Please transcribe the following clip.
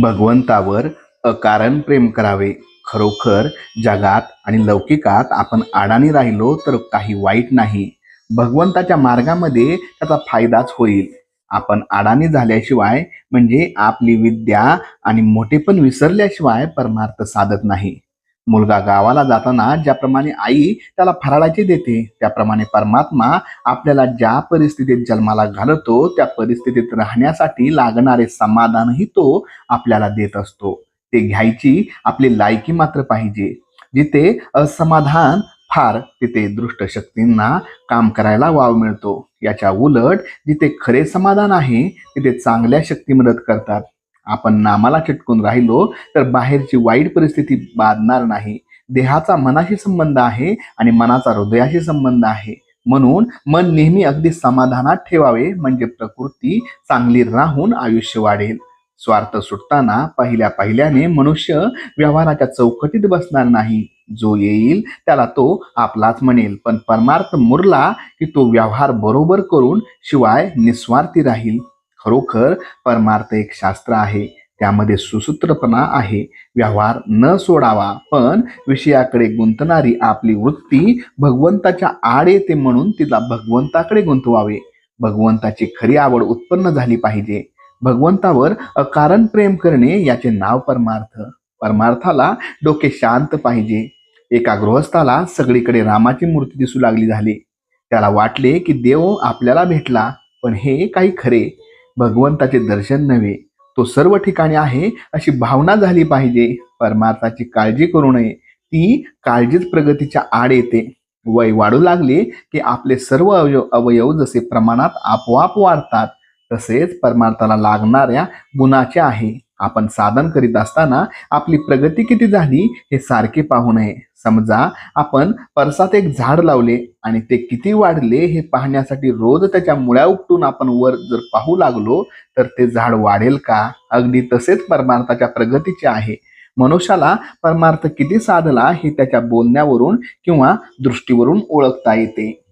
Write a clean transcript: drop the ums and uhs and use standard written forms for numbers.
भगवंतावर अकारण प्रेम करावे. खरोखर जगात आणि लौकिकात आपण अडाणी राहिलो तर काही वाईट नाही. भगवंताच्या मार्गामध्ये त्याचा फायदाच होईल. आपण अडाणी झाल्याशिवाय म्हणजे आपली विद्या आणि मोठेपण विसरल्याशिवाय परमार्थ साधत नाही. मुलगा गावाला जाताना ज्याप्रमाणे आई त्याला फराळाचे देते, त्याप्रमाणे परमात्मा आपल्याला ज्या परिस्थितीत जन्माला घालतो त्या परिस्थितीत राहण्यासाठी लागणारे समाधानही तो आपल्याला देत असतो. ते घ्यायची आपली लायकी मात्र पाहिजे. जिथे असमाधान फार तिथे दृष्ट शक्तींना काम करायला वाव मिळतो. याच्या उलट जिथे खरे समाधान आहे तिथे चांगल्या शक्ती मदत करतात. आपण नामाला चिटकून राहिलो तर बाहेरची वाईट परिस्थिती बाधणार नाही. देहाचा मनाशी संबंध आहे आणि मनाचा हृदयाशी संबंध आहे. म्हणून मन नेहमी अगदी समाधानात ठेवावे, म्हणजे प्रकृती चांगली राहून आयुष्य वाढेल. स्वार्थ सुटताना पहिल्याने मनुष्य व्यवहाराच्या चौकटीत बसणार नाही. जो येईल त्याला तो आपलाच म्हणेल, पण परमार्थ मुरला की तो व्यवहार बरोबर करून शिवाय निस्वार्थी राहील. खरोखर परमार्थ एक शास्त्र आहे. त्यामध्ये सुसूत्रपणा आहे. व्यवहार न सोडावा, पण विषयाकडे गुंतणारी आपली वृत्ती भगवंताच्या आड येते, म्हणून तिला भगवंताकडे गुंतवावे. भगवंताची खरी आवड उत्पन्न झाली पाहिजे. भगवंतावर अकारण प्रेम करणे याचे नाव परमार्थ. परमार्थाला डोके शांत पाहिजे. एका गृहस्थाला सगळीकडे रामाची मूर्ती दिसू लागली झाली. त्याला वाटले की देव आपल्याला भेटला, पण हे काही खरे भगवंताचे दर्शन नव्हे. तो सर्व ठिकाणी आहे अशी भावना झाली पाहिजे. परमार्थाची काळजी करू नये. ती काळजीच प्रगतीच्या आड येते. वय वाढू लागले की आपले सर्व अवयव जसे प्रमाणात आपोआप वाढतात, तसेच परमार्थाला लागणाऱ्या गुणाचे आहे. आपण साधन करीत असताना आपली प्रगती किती झाली हे सारखे पाहू नये. समजा आपण परसात एक झाड लावले आणि ते किती वाढले हे पाहण्यासाठी रोज त्याच्या मुळ्या उपटून आपण वर जर पाहू लागलो तर ते झाड वाढेल का? अगदी तसेच परमार्थाच्या प्रगतीचे आहे. मनुष्याला परमार्थ किती साधला हे त्याच्या बोलण्यावरून किंवा दृष्टीवरून ओळखता येते.